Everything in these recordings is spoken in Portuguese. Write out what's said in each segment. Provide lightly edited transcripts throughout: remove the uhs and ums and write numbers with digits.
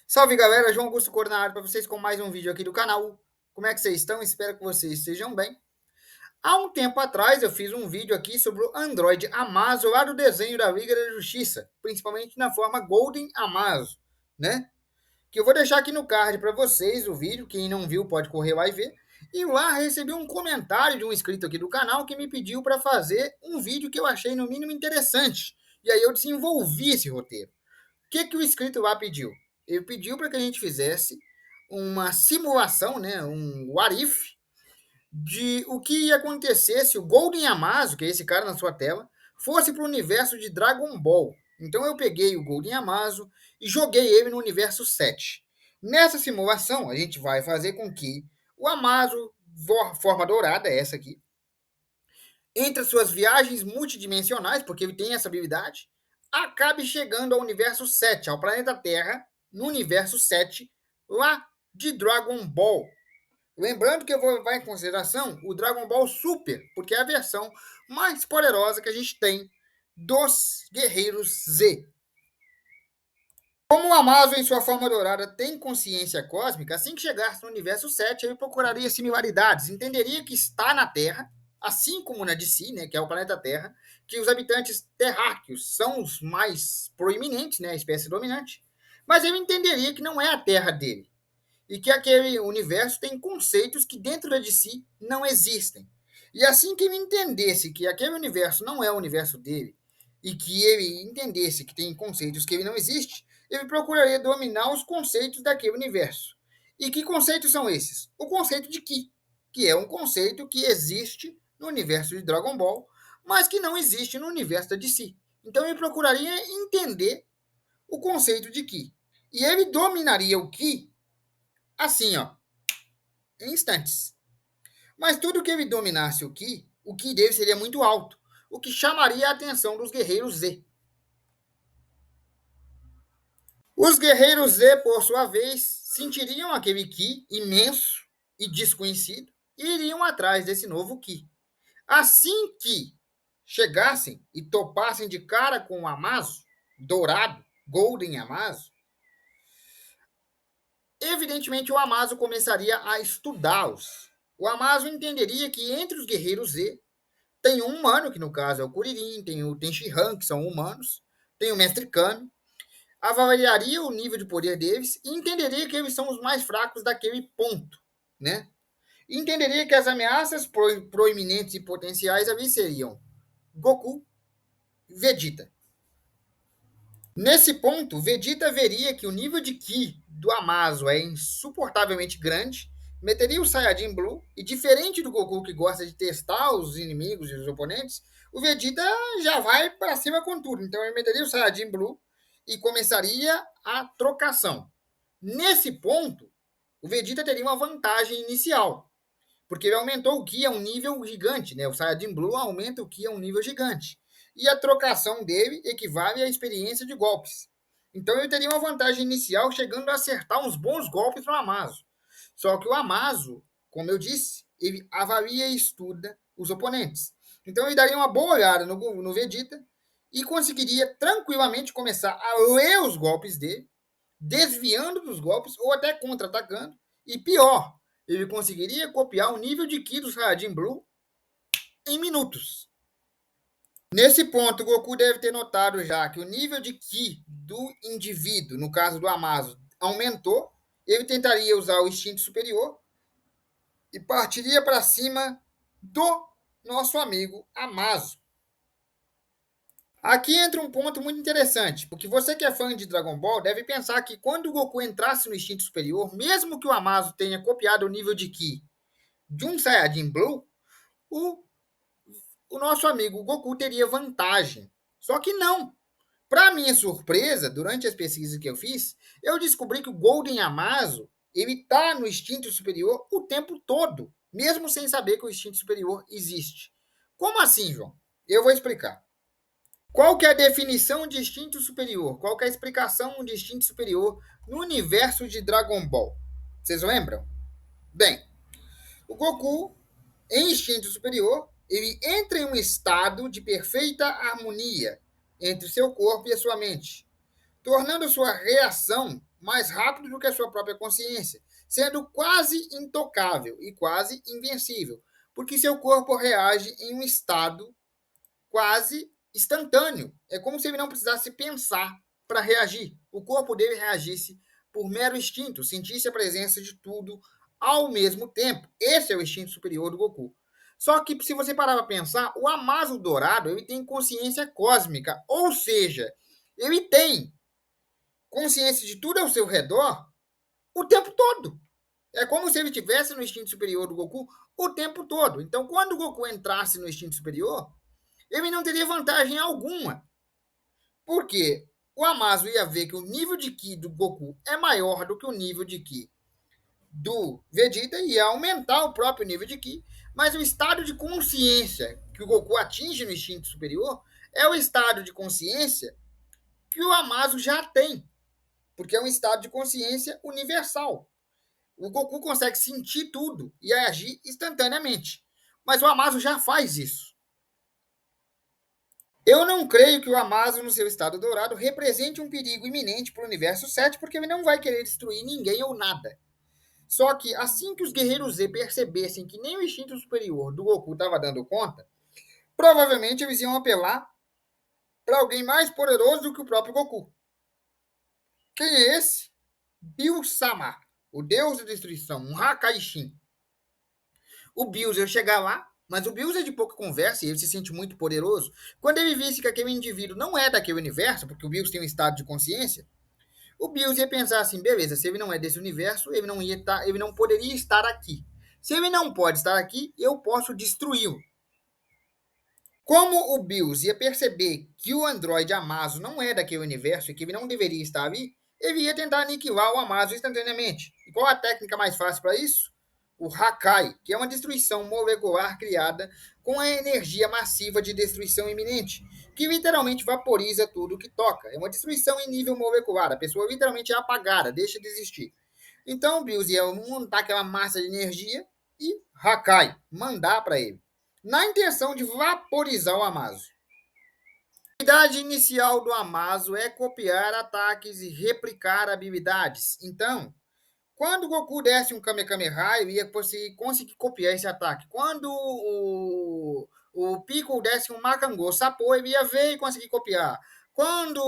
Salve galera, João Augusto Cor na área para vocês com mais um vídeo aqui do canal. Como é que vocês estão? Espero que vocês estejam bem. Há um tempo atrás eu fiz um vídeo aqui sobre o Android Amazo lá do desenho da Liga da Justiça, principalmente na forma Golden Amazo, né? Que eu vou deixar aqui no card para vocês o vídeo, quem não viu pode correr lá e ver. E lá recebi um comentário de um inscrito aqui do canal que me pediu para fazer um vídeo que eu achei no mínimo interessante. E aí eu desenvolvi esse roteiro. O que o inscrito lá pediu? Ele pediu para que a gente fizesse uma simulação, né, um what if, de o que ia acontecer se o Golden Yamazo, que é esse cara na sua tela, fosse para o universo de Dragon Ball. Então eu peguei o Golden Yamazo e joguei ele no universo 7. Nessa simulação, a gente vai fazer com que o Amazo, forma dourada, essa aqui, entre as suas viagens multidimensionais, porque ele tem essa habilidade, acabe chegando ao universo 7, ao planeta Terra, no universo 7, lá de Dragon Ball. Lembrando que eu vou levar em consideração o Dragon Ball Super, porque é a versão mais poderosa que a gente tem dos Guerreiros Z. Como o Amazo, em sua forma dourada, tem consciência cósmica, assim que chegasse no universo 7, ele procuraria similaridades, entenderia que está na Terra, assim como na DC, né, que é o planeta Terra, que os habitantes terráqueos são os mais proeminentes, né, a espécie dominante, mas ele entenderia que não é a Terra dele, e que aquele universo tem conceitos que dentro da DC não existem. E assim que ele entendesse que aquele universo não é o universo dele, e que ele entendesse que tem conceitos que ele não existe, ele procuraria dominar os conceitos daquele universo. E que conceitos são esses? O conceito de Ki, que é um conceito que existe no universo de Dragon Ball, mas que não existe no universo da DC. Então ele procuraria entender o conceito de Ki. E ele dominaria o Ki assim, ó, em instantes. Mas tudo que ele dominasse o Ki dele seria muito alto, o que chamaria a atenção dos guerreiros Z. Os guerreiros Z, por sua vez, sentiriam aquele Ki imenso e desconhecido e iriam atrás desse novo Ki. Assim que chegassem e topassem de cara com o Amazo, dourado, Golden Amazo, evidentemente o Amazo começaria a estudá-los. O Amazo entenderia que entre os guerreiros Z tem um humano, que no caso é o Kuririn, tem o Tenshinhan, que são humanos, tem o Mestre Kami, avaliaria o nível de poder deles e entenderia que eles são os mais fracos daquele ponto, né? E entenderia que as ameaças proeminentes e potenciais ali seriam Goku e Vegeta. Nesse ponto, Vegeta veria que o nível de Ki do Amazo é insuportavelmente grande, meteria o Saiyajin Blue, e diferente do Goku que gosta de testar os inimigos e os oponentes, o Vegeta já vai para cima com tudo. Então ele meteria o Saiyajin Blue e começaria a trocação. Nesse ponto, o Vegeta teria uma vantagem inicial, porque ele aumentou o Ki a um nível gigante, né? O Saiyajin Blue aumenta o Ki a um nível gigante. E a trocação dele equivale à experiência de golpes. Então ele teria uma vantagem inicial, chegando a acertar uns bons golpes no Amazo. Só que o Amazo, como eu disse, ele avalia e estuda os oponentes. Então ele daria uma boa olhada no Vegeta e conseguiria tranquilamente começar a ler os golpes dele, desviando dos golpes ou até contra-atacando. E pior, ele conseguiria copiar o nível de Ki do Saiyajin Blue em minutos. Nesse ponto, o Goku deve ter notado já que o nível de Ki do indivíduo, no caso do Amazo, aumentou. Ele tentaria usar o instinto superior e partiria para cima do nosso amigo Amazo. Aqui entra um ponto muito interessante, porque você que é fã de Dragon Ball deve pensar que quando o Goku entrasse no instinto superior, mesmo que o Amazo tenha copiado o nível de Ki de um Saiyajin Blue, o, o nosso amigo Goku teria vantagem. Só que não. Para minha surpresa, durante as pesquisas que eu fiz, eu descobri que o Golden Amazo ele está no instinto superior o tempo todo, mesmo sem saber que o instinto superior existe. Como assim, João? Eu vou explicar. Qual que é a definição de instinto superior? Qual que é a explicação de instinto superior no universo de Dragon Ball? Vocês lembram? Bem, o Goku, em instinto superior, ele entra em um estado de perfeita harmonia entre seu corpo e a sua mente, tornando sua reação mais rápido do que a sua própria consciência, sendo quase intocável e quase invencível, porque seu corpo reage em um estado quase instantâneo. É como se ele não precisasse pensar para reagir. O corpo dele reagisse por mero instinto, sentisse a presença de tudo ao mesmo tempo. Esse é o instinto superior do Goku. Só que, se você parar para pensar, o Amazo Dourado ele tem consciência cósmica, ou seja, ele tem consciência de tudo ao seu redor o tempo todo. É como se ele estivesse no instinto superior do Goku o tempo todo. Então, quando o Goku entrasse no instinto superior, ele não teria vantagem alguma. Porque o Amazo ia ver que o nível de Ki do Goku é maior do que o nível de Ki do Vegeta e ia aumentar o próprio nível de Ki, mas o estado de consciência que o Goku atinge no instinto superior é o estado de consciência que o Amazo já tem, porque é um estado de consciência universal. O Goku consegue sentir tudo e agir instantaneamente, mas o Amazo já faz isso. Eu não creio que o Amazo, no seu estado dourado, represente um perigo iminente para o universo 7, porque ele não vai querer destruir ninguém ou nada. Só que assim que os guerreiros Z percebessem que nem o instinto superior do Goku estava dando conta, provavelmente eles iam apelar para alguém mais poderoso do que o próprio Goku. Quem é esse? Bills-sama, o deus da destruição, um Hakaishin. O Bills ia chegar lá, mas o Bills é de pouca conversa e ele se sente muito poderoso. Quando ele visse que aquele indivíduo não é daquele universo, porque o Bills tem um estado de consciência, o Bills ia pensar assim, beleza, se ele não é desse universo, ele não poderia estar aqui. Se ele não pode estar aqui, eu posso destruí-lo. Como o Bills ia perceber que o androide Amazo não é daquele universo e que ele não deveria estar ali, ele ia tentar aniquilar o Amazo instantaneamente. E qual a técnica mais fácil para isso? O Hakai, que é uma destruição molecular criada com a energia massiva de destruição iminente, que literalmente vaporiza tudo que toca. É uma destruição em nível molecular. A pessoa literalmente é apagada, deixa de existir. Então o Bills ia montar aquela massa de energia e Hakai, mandar para ele, na intenção de vaporizar o Amazo. A habilidade inicial do Amazo é copiar ataques e replicar habilidades. Então, quando o Goku desse um Kamehameha, ele ia conseguir copiar esse ataque. Quando o Piccolo desse um Makango Sapô, ele ia ver e conseguir copiar. Quando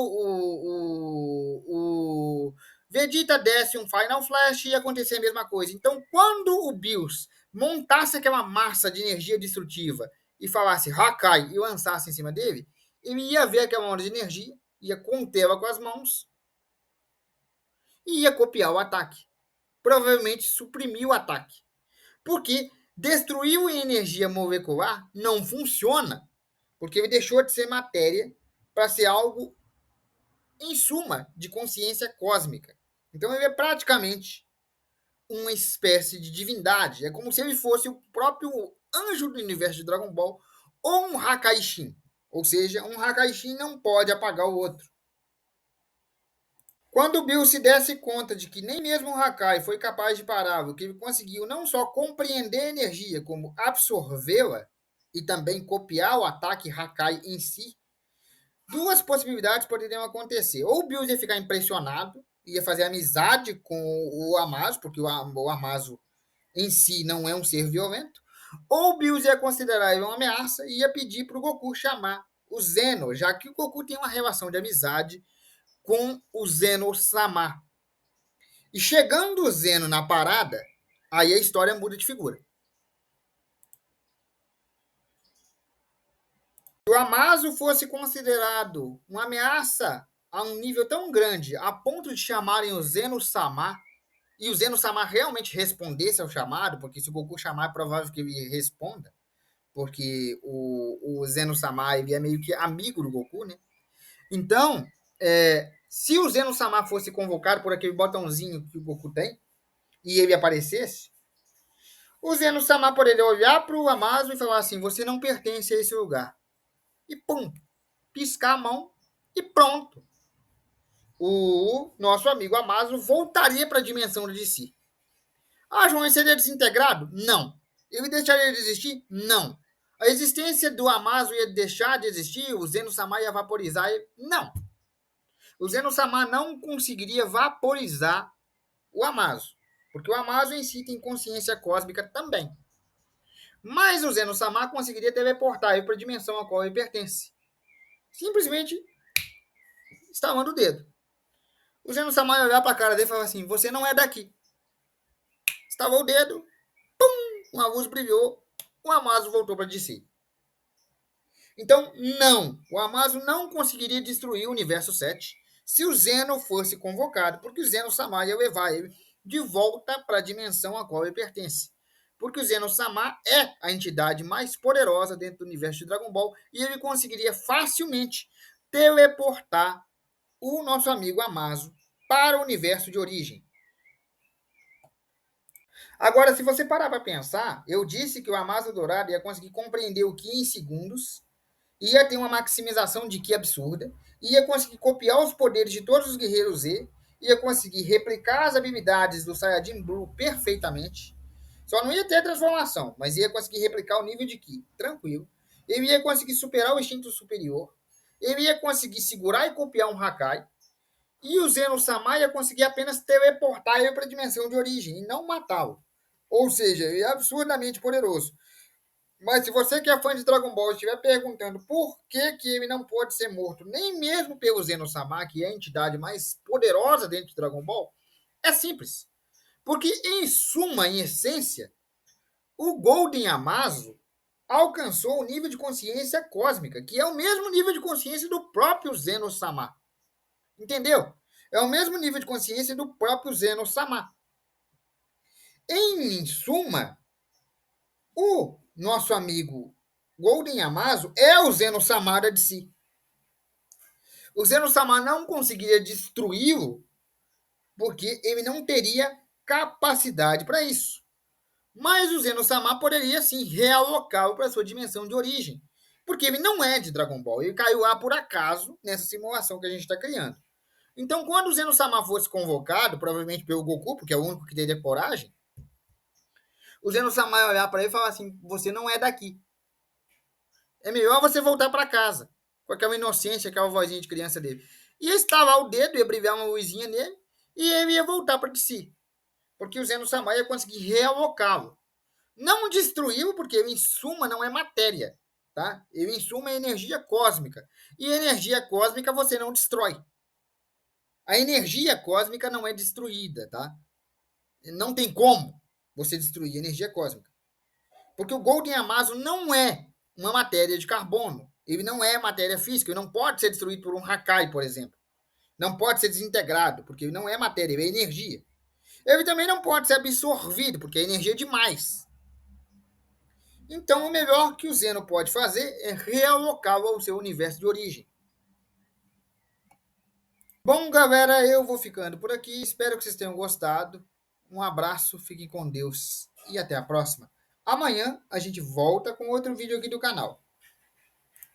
o Vegeta desse um Final Flash, ia acontecer a mesma coisa. Então, quando o Bills montasse aquela massa de energia destrutiva e falasse Hakai e lançasse em cima dele, ele ia ver aquela onda de energia, ia contê-la com as mãos e ia copiar o ataque. Provavelmente suprimiu o ataque. Porque destruir a energia molecular não funciona, porque ele deixou de ser matéria para ser algo, em suma, de consciência cósmica. Então ele é praticamente uma espécie de divindade. É como se ele fosse o próprio anjo do universo de Dragon Ball ou um Hakaishin. Ou seja, um Hakaishin não pode apagar o outro. Quando o Bill se desse conta de que nem mesmo o Hakai foi capaz de pará-lo, que ele conseguiu não só compreender a energia, como absorvê-la e também copiar o ataque Hakai em si, duas possibilidades poderiam acontecer. Ou o Bill ia ficar impressionado, ia fazer amizade com o Amazo, porque o Amazo em si não é um ser violento, ou o Bills ia considerar ele uma ameaça e ia pedir para o Goku chamar o Zeno, já que o Goku tem uma relação de amizade com o Zeno-sama. E chegando o Zeno na parada, aí a história muda de figura. Se o Amazo fosse considerado uma ameaça a um nível tão grande, a ponto de chamarem o Zeno-sama, e o Zeno-sama realmente respondesse ao chamado, porque se o Goku chamar, é provável que ele responda, porque o Zeno-sama ele é meio que amigo do Goku, né? Então, se o Zeno-sama fosse convocado por aquele botãozinho que o Goku tem, e ele aparecesse, o Zeno-sama poderia olhar para o Amazo e falar assim, você não pertence a esse lugar. E pum, piscar a mão e pronto. O nosso amigo Amazo voltaria para a dimensão de si. Ah, João, ele seria desintegrado? Não. Ele deixaria de existir? Não. A existência do Amazo ia deixar de existir? O Zeno-sama ia vaporizar ele? Não. O Zeno-sama não conseguiria vaporizar o Amazo, porque o Amazo em si tem consciência cósmica também. Mas o Zeno-sama conseguiria teleportar ele para a dimensão a qual ele pertence. Simplesmente estalando o dedo. O Zeno-sama ia olhar para a cara dele e falar assim: você não é daqui. Estalou o dedo, uma luz brilhou, o Amazo voltou para DC. Então, não, o Amazo não conseguiria destruir o universo 7 se o Zeno fosse convocado, porque o Zeno-sama ia levar ele de volta para a dimensão a qual ele pertence. Porque o Zeno-sama é a entidade mais poderosa dentro do universo de Dragon Ball e ele conseguiria facilmente teleportar o nosso amigo Amazo para o universo de origem. Agora, se você parar para pensar, eu disse que o Amazo Dourado ia conseguir compreender o Ki em segundos, ia ter uma maximização de Ki absurda, ia conseguir copiar os poderes de todos os guerreiros Z, ia conseguir replicar as habilidades do Saiyajin Blue perfeitamente. Só não ia ter transformação, mas ia conseguir replicar o nível de Ki, tranquilo. Ele ia conseguir superar o instinto superior. Ele ia conseguir segurar e copiar um Hakai. E o Zeno-sama ia conseguir apenas teleportar ele para a dimensão de origem e não matá-lo. Ou seja, ele é absurdamente poderoso. Mas se você que é fã de Dragon Ball estiver perguntando por que ele não pode ser morto, nem mesmo pelo Zeno-sama, que é a entidade mais poderosa dentro de Dragon Ball, é simples. Porque, em suma, em essência, o Golden Amazo alcançou o nível de consciência cósmica, que é o mesmo nível de consciência do próprio Zeno-sama. Entendeu? É o mesmo nível de consciência do próprio Zeno-sama. Em suma, o nosso amigo Golden Amazo é o Zeno-sama de si. O Zeno-sama não conseguiria destruí-lo porque ele não teria capacidade para isso. Mas o Zeno-sama poderia sim realocá-lo para sua dimensão de origem. Porque ele não é de Dragon Ball. Ele caiu lá por acaso nessa simulação que a gente está criando. Então, quando o Zeno-sama fosse convocado, provavelmente pelo Goku, porque é o único que teria coragem, o Zeno-sama ia olhar para ele e falar assim: você não é daqui. É melhor você voltar para casa. Com aquela inocência, aquela vozinha de criança dele. Ia estalar o dedo, ia brilhar uma luzinha nele, e ele ia voltar para si. Porque o Zeno-sama ia conseguir realocá-lo. Não destruí-lo, porque ele, em suma, não é matéria. Tá? Ele, em suma, é energia cósmica. E energia cósmica você não destrói. A energia cósmica não é destruída, tá? Não tem como você destruir a energia cósmica. Porque o Golden Amazo não é uma matéria de carbono. Ele não é matéria física. Ele não pode ser destruído por um Hakai, por exemplo. Não pode ser desintegrado, porque ele não é matéria, ele é energia. Ele também não pode ser absorvido, porque é energia demais. Então, o melhor que o Zeno pode fazer é realocá-lo ao seu universo de origem. Bom, galera, eu vou ficando por aqui. Espero que vocês tenham gostado. Um abraço, fiquem com Deus e até a próxima. Amanhã a gente volta com outro vídeo aqui do canal.